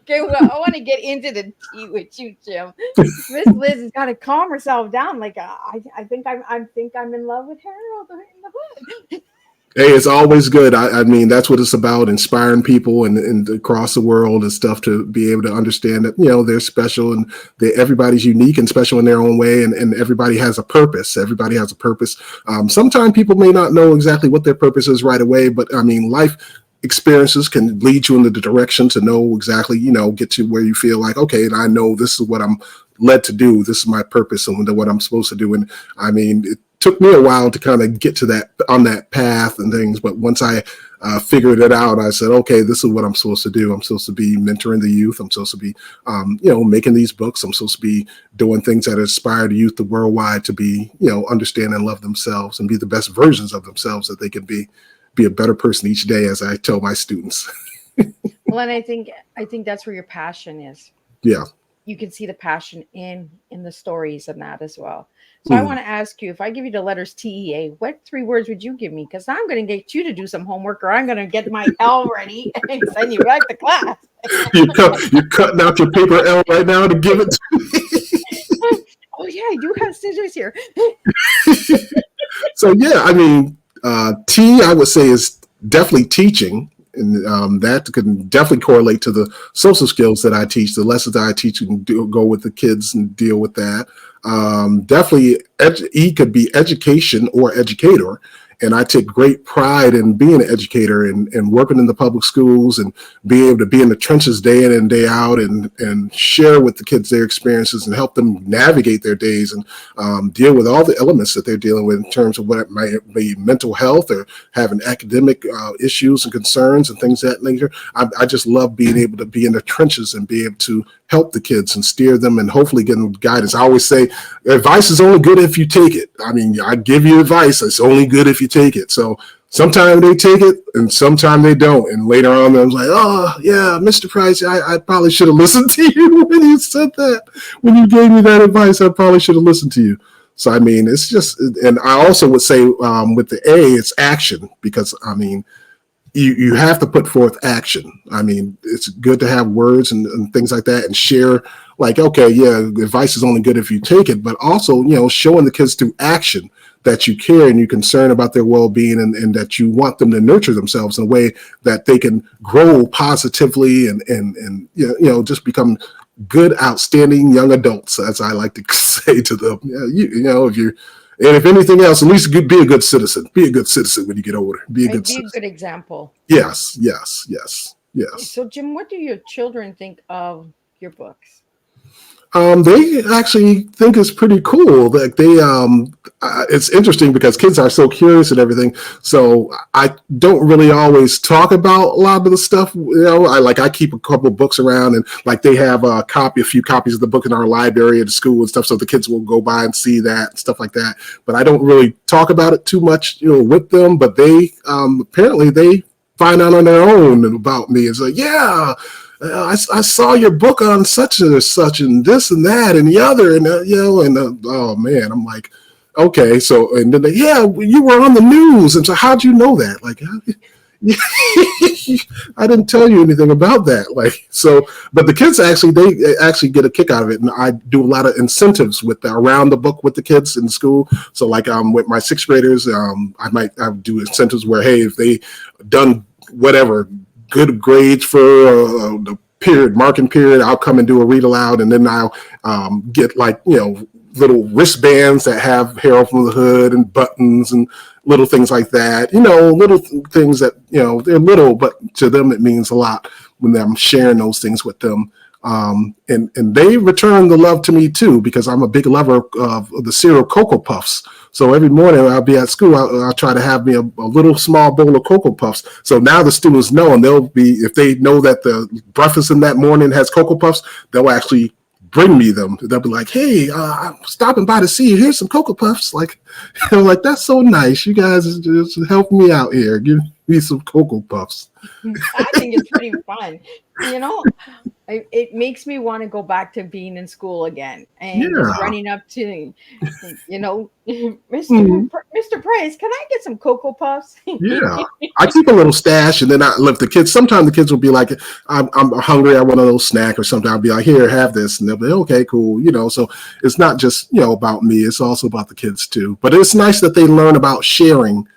Okay, well, I want to get into the tea with you, Jim. Miss Liz has got to calm herself down. Like, I think I'm in love with Harold in the Hood. Hey, it's always good. I mean, that's what it's about, inspiring people and across the world and stuff, to be able to understand that, they're special, and everybody's unique and special in their own way, and everybody has a purpose. Everybody has a purpose. Sometimes people may not know exactly what their purpose is right away, but I mean, life experiences can lead you in the direction to know exactly, get to where you feel like, okay, and I know this is what I'm led to do. This is my purpose and what I'm supposed to do. And I mean, it took me a while to kind of get to that, on that path and things. But once I figured it out, I said, okay, this is what I'm supposed to do. I'm supposed to be mentoring the youth. I'm supposed to be, making these books. I'm supposed to be doing things that inspire the youth the worldwide to be, understand and love themselves and be the best versions of themselves that they can be a better person each day, as I tell my students. Well, and I think that's where your passion is. Yeah. You can see the passion in the stories and that as well. So I want to ask you, if I give you the letters TEA, what 3 words would you give me? Because I'm going to get you to do some homework, or I'm going to get my L ready and send you back to class. You're cutting out your paper L right now to give it to me. Oh yeah, I do have scissors here. So yeah, I mean, T, I would say, is definitely teaching, and that can definitely correlate to the social skills that I teach, the lessons that I teach, and go with the kids and deal with that. Definitely, E could be education or educator, And I take great pride in being an educator and working in the public schools and being able to be in the trenches day in and day out and share with the kids their experiences and help them navigate their days and deal with all the elements that they're dealing with in terms of what it might be mental health or having academic issues and concerns and things of that nature. I just love being able to be in the trenches and be able to help the kids and steer them and hopefully give them guidance. I always say advice is only good if you take it. I mean, I give you advice. It's only good if you take it. So sometimes they take it and sometimes they don't. And later on, I was like, oh, yeah, Mr. Price, I probably should have listened to you when you said that. When you gave me that advice, I probably should have listened to you. So, I mean, it's just, and I also would say with the A, it's action, because, I mean, you have to put forth action. I mean, it's good to have words and things like that and share, like, okay, yeah, advice is only good if you take it, but also, showing the kids through action that you care and you're concerned about their well-being and that you want them to nurture themselves in a way that they can grow positively and just become good, outstanding young adults, as I like to say to them. If anything else, at least be a good citizen. Be a good citizen when you get older. Be a good example. Yes. So, Jim, what do your children think of your books? They actually think it's pretty cool. That it's interesting because kids are so curious and everything. So I don't really always talk about a lot of the stuff. I keep a couple books around, and like they have a few copies of the book in our library at the school and stuff. So the kids will go by and see that and stuff like that. But I don't really talk about it too much, with them. But they apparently they find out on their own about me. It's like, yeah. I saw your book on such and such and this and that and the other oh man, I'm like, okay, so and then you were on the news, and so how'd you know that? Like, I didn't tell you anything about that. Like, so, but the kids they get a kick out of it, and I do a lot of incentives around the book with the kids in school. So like with my sixth graders, I do incentives where, hey, if they done whatever good grades for the marking period, I'll come and do a read aloud, and then I'll get little wristbands that have hair from the hood and buttons and little things like that. Little things that they're little, but to them it means a lot when I'm sharing those things with them. And they return the love to me too, because I'm a big lover of the cereal Cocoa Puffs. So every morning I'll be at school, I'll try to have me a little small bowl of Cocoa Puffs. So now the students know, and if they know that the breakfast in that morning has Cocoa Puffs, they'll actually bring me them. They'll be like, hey, I'm stopping by to see you. Here's some Cocoa Puffs. Like, I'm like, that's so nice. You guys just help me out here. Give me some Cocoa Puffs. I think it's pretty fun. It makes me want to go back to being in school again and running up to, Mr. Price, can I get some Cocoa Puffs? Yeah, I keep a little stash, and then I let the kids. Sometimes the kids will be like, I'm hungry, I want a little snack or something. I'll be like, here, have this, and they'll be okay, cool. So it's not just about me; it's also about the kids too. But it's nice that they learn about sharing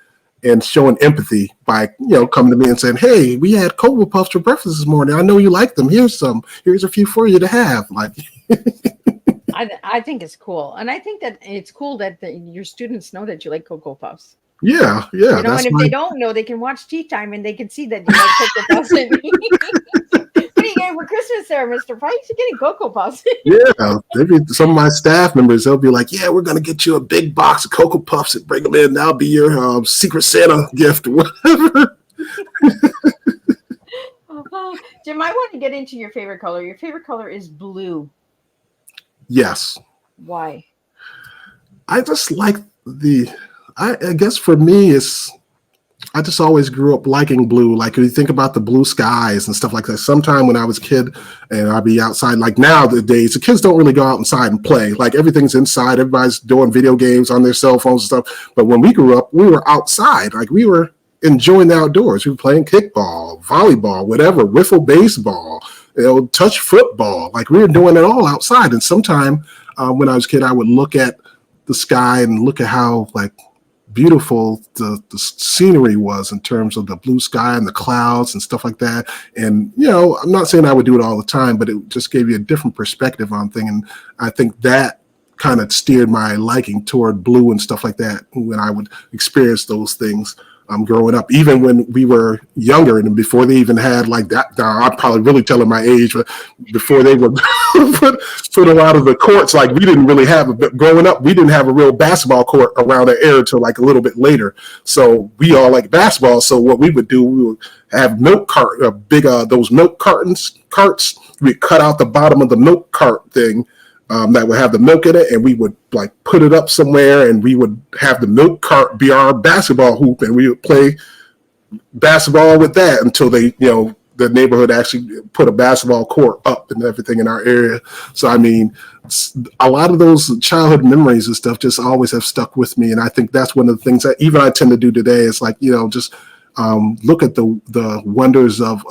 and showing empathy by, coming to me and saying, hey, we had Cocoa Puffs for breakfast this morning. I know you like them. Here's a few for you to have. Like, I think it's cool. And I think that it's cool that your students know that you like Cocoa Puffs. Yeah. And if they don't know, they can watch Tea Time and they can see that you like Cocoa Puffs. What are you getting for Christmas there, Mr. Price? You're getting Cocoa Puffs. Yeah, maybe some of my staff members, they'll be like, yeah, we're going to get you a big box of Cocoa Puffs and bring them in. That'll be your Secret Santa gift or whatever. Jim, I want to get into your favorite color. Your favorite color is blue. Yes. Why? I just like I guess for me, I just always grew up liking blue. Like, when you think about the blue skies and stuff like that, sometime when I was a kid and I'd be outside, like nowadays, the kids don't really go out inside and play. Like, everything's inside. Everybody's doing video games on their cell phones and stuff. But when we grew up, we were outside. Like, we were enjoying the outdoors. We were playing kickball, volleyball, whatever, wiffle baseball, touch football. Like, we were doing it all outside. And sometime when I was a kid, I would look at the sky and look at how, like, beautiful the scenery was in terms of the blue sky and the clouds and stuff like that. And, I'm not saying I would do it all the time, but it just gave you a different perspective on things. And I think that kind of steered my liking toward blue and stuff like that when I would experience those things. Growing up, even when we were younger and before they even had like that, I'm probably really telling my age, but before they would put a lot of the courts, like we didn't really have, growing up, we didn't have a real basketball court around the area until like a little bit later. So we all like basketball. So what we would do, we would have those milk carts. We'd cut out the bottom of the milk cart thing, that would have the milk in it, and we would like put it up somewhere, and we would have the milk cart be our basketball hoop, and we would play basketball with that until they, the neighborhood actually put a basketball court up and everything in our area. So, I mean, a lot of those childhood memories and stuff just always have stuck with me, and I think that's one of the things that even I tend to do today. Is like, just look at the wonders of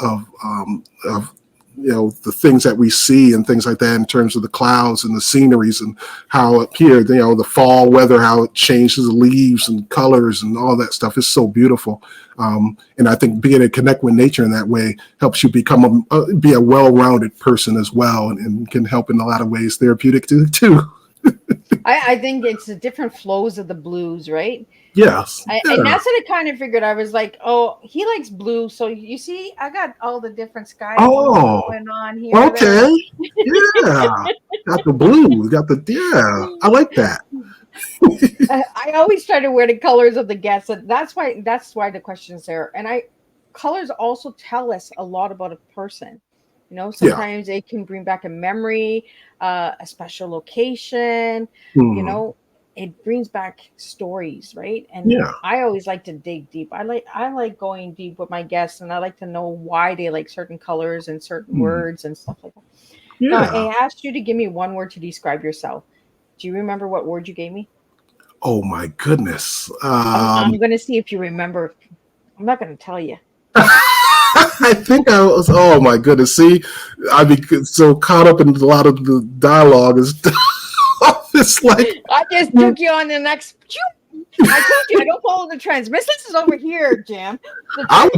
the things that we see and things like that in terms of the clouds and the sceneries and how up here, the fall weather, how it changes the leaves and colors and all that stuff is so beautiful. And I think being able to connect with nature in that way helps you become be a well-rounded person as well, and can help in a lot of ways therapeutic too. I think it's the different flows of the blues, right? Yes. And that's what I kind of figured. I was like, oh, he likes blue. So you see, I got all the different skies going on here. Okay. Yeah. Got the blue. I like that. I always try to wear the colors of the guests. And that's why the question's there. And colors also tell us a lot about a person. Sometimes they can bring back a memory, a special location, it brings back stories, right? And I always like to dig deep. I like going deep with my guests, and I like to know why they like certain colors and certain words and stuff like that. Yeah. Now, I asked you to give me one word to describe yourself. Do you remember what word you gave me? Oh my goodness. I'm going to see if you remember. I'm not going to tell you. I think I was. Oh my goodness! See, I be so caught up in a lot of the dialogue. It's like I just took you on the next. I told you I don't follow the trends. Miss Liz is over here, Jim. I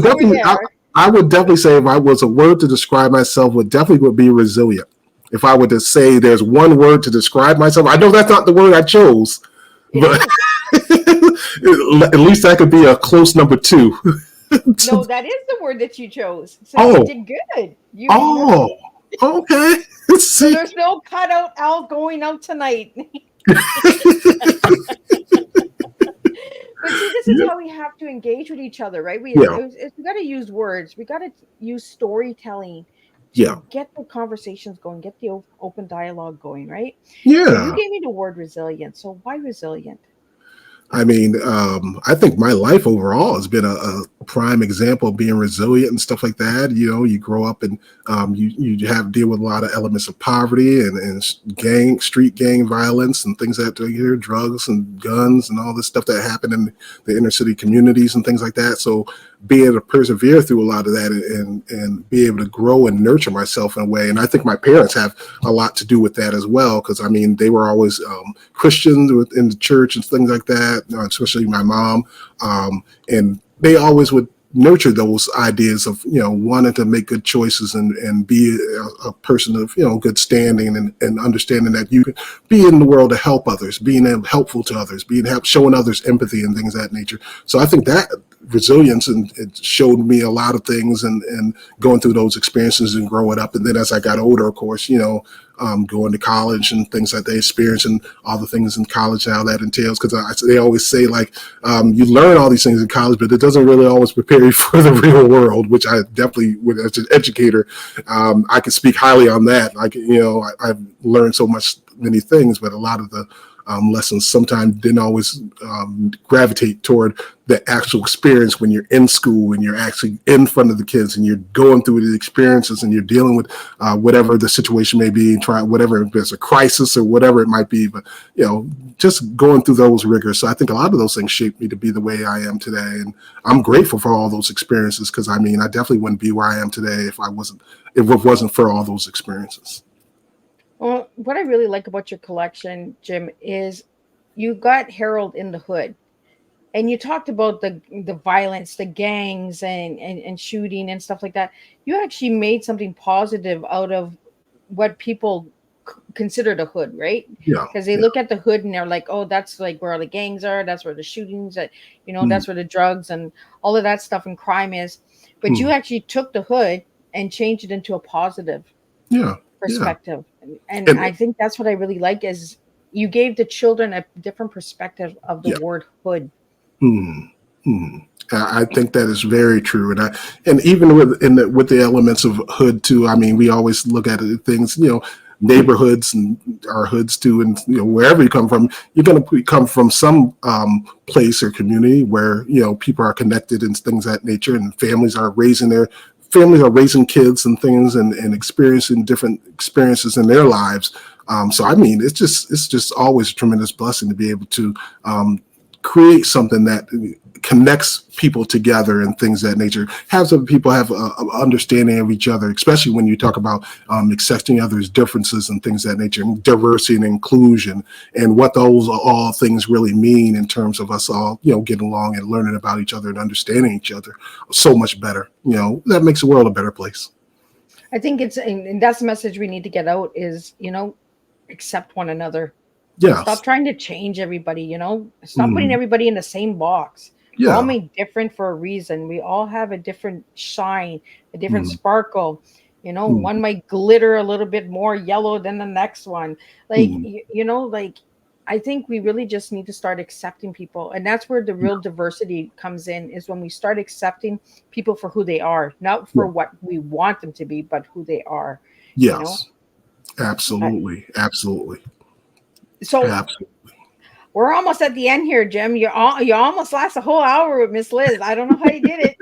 would definitely say if I was a word to describe myself, would be resilient. If I were to say there's one word to describe myself, I know that's not the word I chose, but at least that could be a close number 2. No, that is the word that you chose. So you did good. Okay. So there's no cutout out going out tonight. But see, this is how we have to engage with each other, right? We got to use words. We got to use storytelling to get the conversations going, get the open dialogue going, right? Yeah. So you gave me the word resilient. So why resilient? I mean, I think my life overall has been a prime example of being resilient and stuff like that. You grow up and you have to deal with a lot of elements of poverty and street gang violence and things that drugs and guns and all this stuff that happen in the inner city communities and things like that. So being able to persevere through a lot of that and be able to grow and nurture myself in a way. And I think my parents have a lot to do with that as well, because I mean, they were always Christians in the church and things like that, especially my mom. And they always would nurture those ideas of, wanting to make good choices and be a person of, good standing and understanding that you can be in the world to help others, being helpful to others, showing others empathy and things of that nature. So I think that resilience and it showed me a lot of things and going through those experiences and growing up. And then as I got older, of course, going to college and things that they experience and all the things in college, how that entails. Because they always say you learn all these things in college, but it doesn't really always prepare you for the real world, which I definitely, as an educator, I can speak highly on that. I've learned many things, but a lot of the lessons sometimes didn't always gravitate toward the actual experience when you're in school and you're actually in front of the kids and you're going through the experiences and you're dealing with whatever the situation may be, whatever, if there's a crisis or whatever it might be, but just going through those rigors. So I think a lot of those things shaped me to be the way I am today, and I'm grateful for all those experiences, because I mean, I definitely wouldn't be where I am today if it wasn't for all those experiences. Well, what I really like about your collection, Jim, is you got Harold in the Hood, and you talked about the violence, the gangs and shooting and stuff like that. You actually made something positive out of what people considered a hood, right? Yeah. Because they look at the hood and they're like, oh, that's like where all the gangs are. That's where the shootings, that, that's where the drugs and all of that stuff and crime is. But you actually took the hood and changed it into a positive perspective. And I think that's what I really like is you gave the children a different perspective of the word hood. I think that is very true, and even with the elements of hood too. I mean, we always look at things, neighborhoods and our hoods too, and wherever you come from, you're going to come from some place or community where people are connected and things of that nature, and families are raising kids and things and experiencing different experiences in their lives. So I mean, it's just always a tremendous blessing to be able to create something that connects people together and things of that nature. Have some people have an understanding of each other, especially when you talk about accepting others' differences and things of that nature, and diversity and inclusion, and what those all things really mean in terms of us all, getting along and learning about each other and understanding each other so much better. That makes the world a better place. I think and that's the message we need to get out is, accept one another. Yeah. Stop trying to change everybody, Stop putting everybody in the same box. Yeah. We're all made different for a reason. We all have a different shine, a different sparkle. One might glitter a little bit more yellow than the next one. Like, I think we really just need to start accepting people. And that's where the real diversity comes in, is when we start accepting people for who they are, not for what we want them to be, but who they are. Yes. Absolutely. Absolutely. So we're almost at the end here, Jim. You almost last a whole hour with Miss Liz. I don't know how you did it.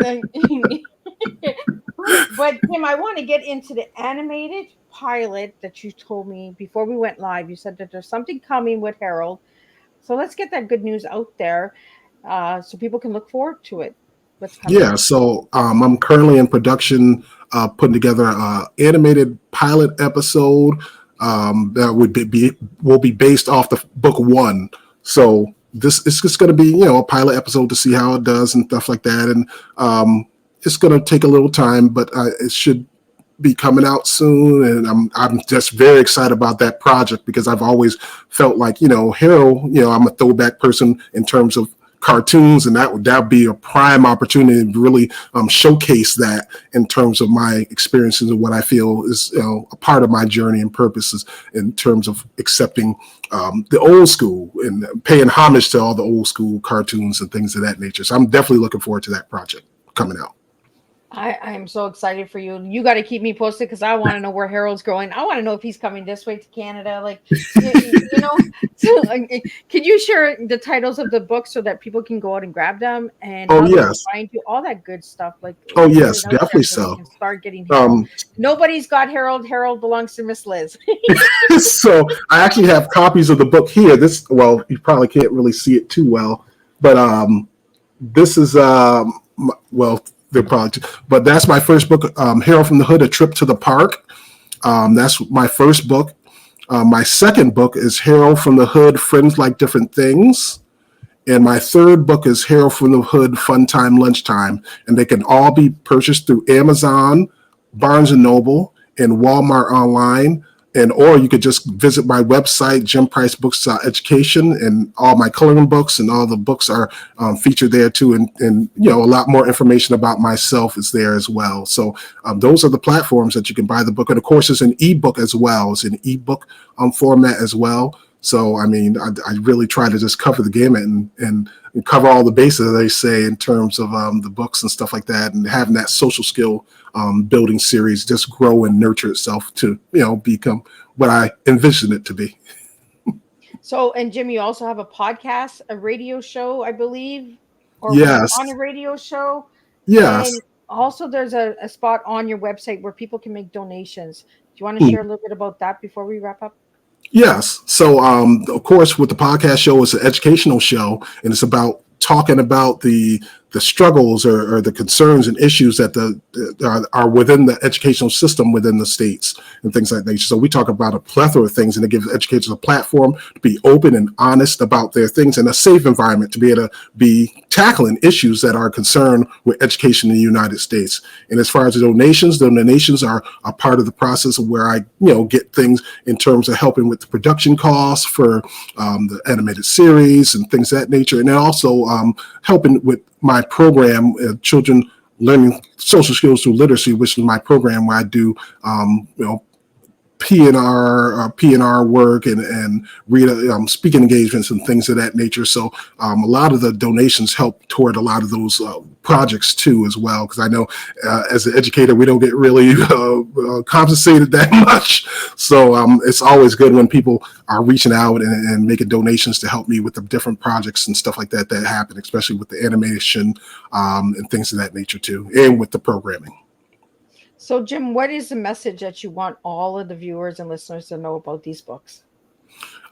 But Jim, I want to get into the animated pilot that you told me before we went live. You said that there's something coming with Harold. So let's get that good news out there so people can look forward to it. What's coming? Yeah, so I'm currently in production putting together an animated pilot episode that will be based off the book 1. So this is just going to be, a pilot episode to see how it does and stuff like that. And it's going to take a little time, but it should be coming out soon. And I'm just very excited about that project because I've always felt like, Harold, I'm a throwback person in terms of cartoons, and that would be a prime opportunity to really showcase that in terms of my experiences and what I feel is a part of my journey and purposes in terms of accepting the old school and paying homage to all the old school cartoons and things of that nature. So I'm definitely looking forward to that project coming out. I am so excited for you. You got to keep me posted because I want to know where Harold's going. I want to know if he's coming this way to Canada. Like, So, could you share the titles of the books so that people can go out and grab them and find you, all that good stuff? Like, yes, definitely so. Can start getting Harold. Nobody's got Harold. Harold belongs to Miss Liz. So I actually have copies of the book here. You probably can't really see it too well, but this is but that's my first book, Harold from the Hood, A Trip to the Park. That's my first book. My second book is Harold from the Hood, Friends Like Different Things. And my third book is Harold from the Hood, Fun Time, Lunchtime. And they can all be purchased through Amazon, Barnes & Noble, and Walmart online. Or you could just visit my website, jimpricebooks.education, and all my coloring books and all the books are featured there too. And a lot more information about myself is there as well. So those are the platforms that you can buy the book. And of course, it's an ebook as well. It's an ebook format as well. So, I mean, I really try to just cover the gamut and cover all the bases, as they say, in terms of the books and stuff like that, and having that social skill building series just grow and nurture itself to, become what I envision it to be. So, and Jim, you also have a podcast, a radio show, I believe, or yes, on a radio show. Yes. And also there's a spot on your website where people can make donations. Do you want to share a little bit about that before we wrap up? Yes. So, of course, with the podcast show, it's an educational show, and it's about talking about the struggles or the concerns and issues that are within the educational system within the states and things like that. So we talk about a plethora of things, and it gives educators a platform to be open and honest about their things in a safe environment to be able to be tackling issues that are concerned with education in the United States. And as far as the donations are a part of the process of where I, get things in terms of helping with the production costs for the animated series and things of that nature. And then also helping with my program, Children Learning Social Skills Through Literacy, which is my program where I do, P&R work and read speaking engagements and things of that nature. So a lot of the donations help toward a lot of those projects too as well, because I know as an educator we don't get really compensated that much. So it's always good when people are reaching out and making donations to help me with the different projects and stuff like that happen, especially with the animation and things of that nature too, and with the programming. So, Jim, what is the message that you want all of the viewers and listeners to know about these books?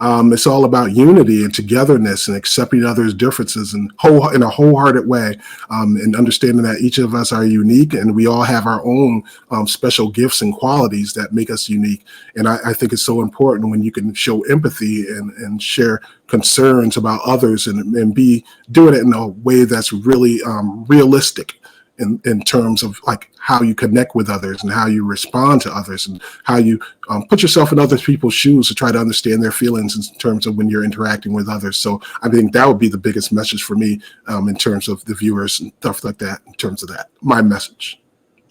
It's all about unity and togetherness and accepting others' differences in a wholehearted way, and understanding that each of us are unique and we all have our own special gifts and qualities that make us unique. And I think it's so important when you can show empathy and share concerns about others and be doing it in a way that's really realistic. In terms of like how you connect with others and how you respond to others and how you put yourself in other people's shoes to try to understand their feelings in terms of when you're interacting with others. So I think that would be the biggest message for me in terms of the viewers and stuff like that, in terms of that, my message.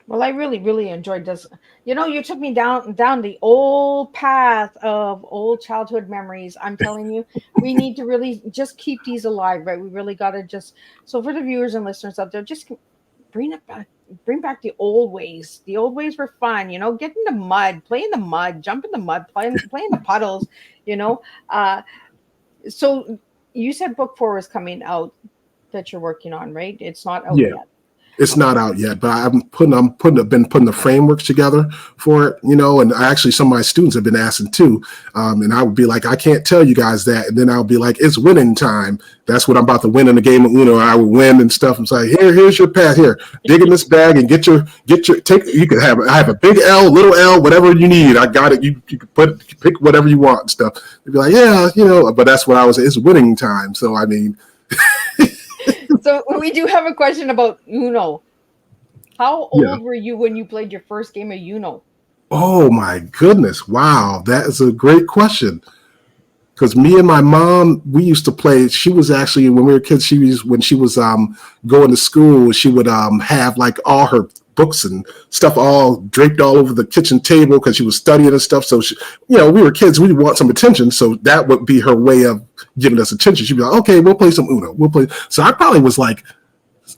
Well, I really, really enjoyed this. You took me down the old path of old childhood memories. I'm telling you, we need to really just keep these alive, right? We really got to so for the viewers and listeners out there, just bring back the old ways. The old ways were fun, get in the mud, play in the mud, jump in the mud, play in the puddles, So you said book 4 is coming out that you're working on, right? It's not out yet. It's not out yet, but I've been putting the frameworks together for it, and actually some of my students have been asking too. And I would be like, I can't tell you guys that. And then I'll be like, it's winning time. That's what I'm about to win in the game of Uno. I would win and stuff. I'm like, here's your path here. Dig in this bag and get your you can I have a big L, little L, whatever you need. I got it. You can pick whatever you want and stuff. They'd be like, yeah, but that's what I was, it's winning time. So, I mean, So we do have a question about Uno. How old were you when you played your first game of Uno? Oh my goodness. Wow. That is a great question. Because me and my mom, we used to play. She was actually, when we were kids, when she was going to school, she would have like all her books and stuff all draped all over the kitchen table because she was studying and stuff. So, we were kids. We want some attention. So that would be her way of giving us attention. She'd be like, okay, we'll play some Uno. We'll play. So I probably was like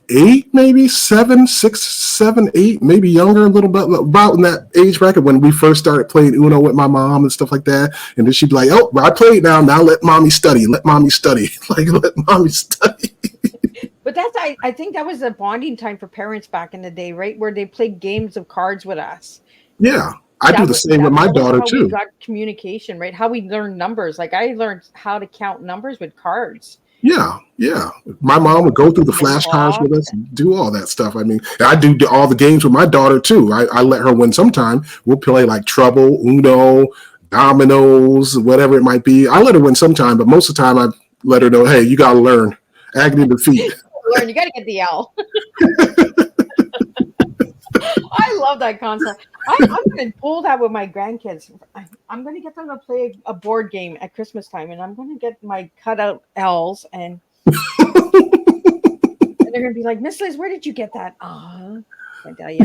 8, maybe 7, 6, 7, 8, maybe younger, a little bit, about in that age bracket when we first started playing Uno with my mom and stuff like that. And then she'd be like, oh, I played now let mommy study. Let mommy study. Like, let mommy study. But I think that was a bonding time for parents back in the day, right? Where they played games of cards with us. Yeah. I do the same with my daughter too. We got communication, right? How we learned numbers. Like I learned how to count numbers with cards. Yeah. My mom would go through the flashcards with us and do all that stuff. I mean, I do all the games with my daughter too. I let her win sometime. We'll play like Trouble, Uno, Dominoes, whatever it might be. I let her win sometime, but most of the time I let her know, hey, you got to learn. Agony defeat. You got to get the L. I love that concept. I'm going to pull that with my grandkids. I'm going to get them to play a board game at Christmas time, and I'm going to get my cutout L's, and they're going to be like, Miss Liz, where did you get that? I tell you.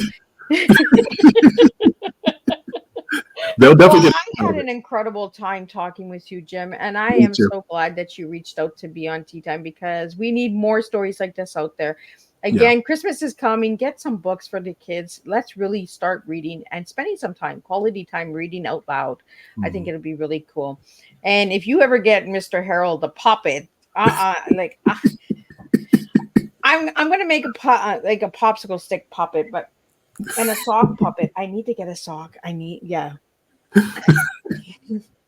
They'll definitely I had an incredible time talking with you, Jim, and I am so glad that you reached out to be on Tea Time, because we need more stories like this out there. Again, Christmas is coming. Get some books for the kids. Let's really start reading and spending some time, quality time, reading out loud. I think it'll be really cool. And if you ever get Mr. Harold the puppet, I'm going to make a popsicle stick puppet, and a sock puppet. I need to get a sock.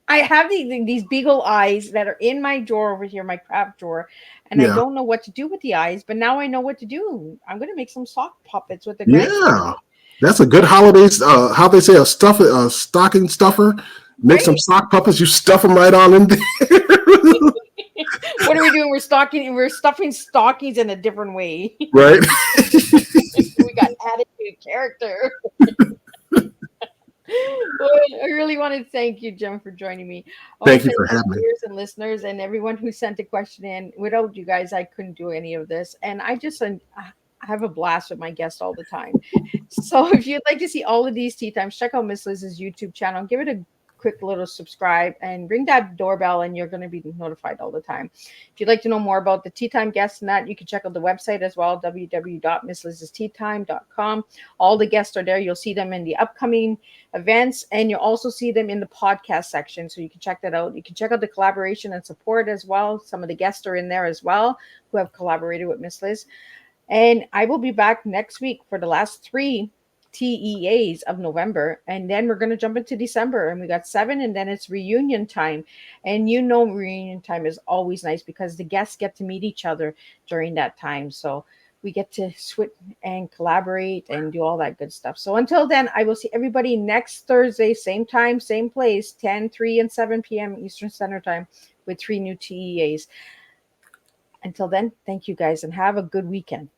I have these beagle eyes that are in my drawer over here, my craft drawer, and I Yeah. don't know what to do with the eyes, but now I know what to do. I'm going to make some sock puppets with the Yeah. That's a good holiday. How they say a stocking stuffer. Make some Right? sock puppets. You stuff them right on in there. What are we doing? We're stuffing stockings in a different way. Right. We got attitude, character. Well, I really want to thank you, Jim, for joining me. I want Thank to you thank for our having me. viewers and listeners and everyone who sent a question in. Without you guys, I couldn't do any of this. And I have a blast with my guests all the time. So if you'd like to see all of these tea times, check out Miss Liz's YouTube channel. Give it a quick little subscribe and ring that doorbell, and you're going to be notified all the time. If you'd like to know more about the tea time guests and that, you can check out the website as well, www.misslizsteatime.com. All the guests are there. You'll see them in the upcoming events, and you'll also see them in the podcast section. So you can check that out. You can check out the collaboration and support as well. Some of the guests are in there as well who have collaborated with Miss Liz. And I will be back next week for the last 3 TEAs of November. And then we're going to jump into December. And we got 7, and then it's reunion time. And reunion time is always nice because the guests get to meet each other during that time. So we get to switch and collaborate and do all that good stuff. So until then, I will see everybody next Thursday, same time, same place, 10, 3, and 7 p.m. Eastern Standard Time with 3 new TEAs. Until then, thank you guys and have a good weekend.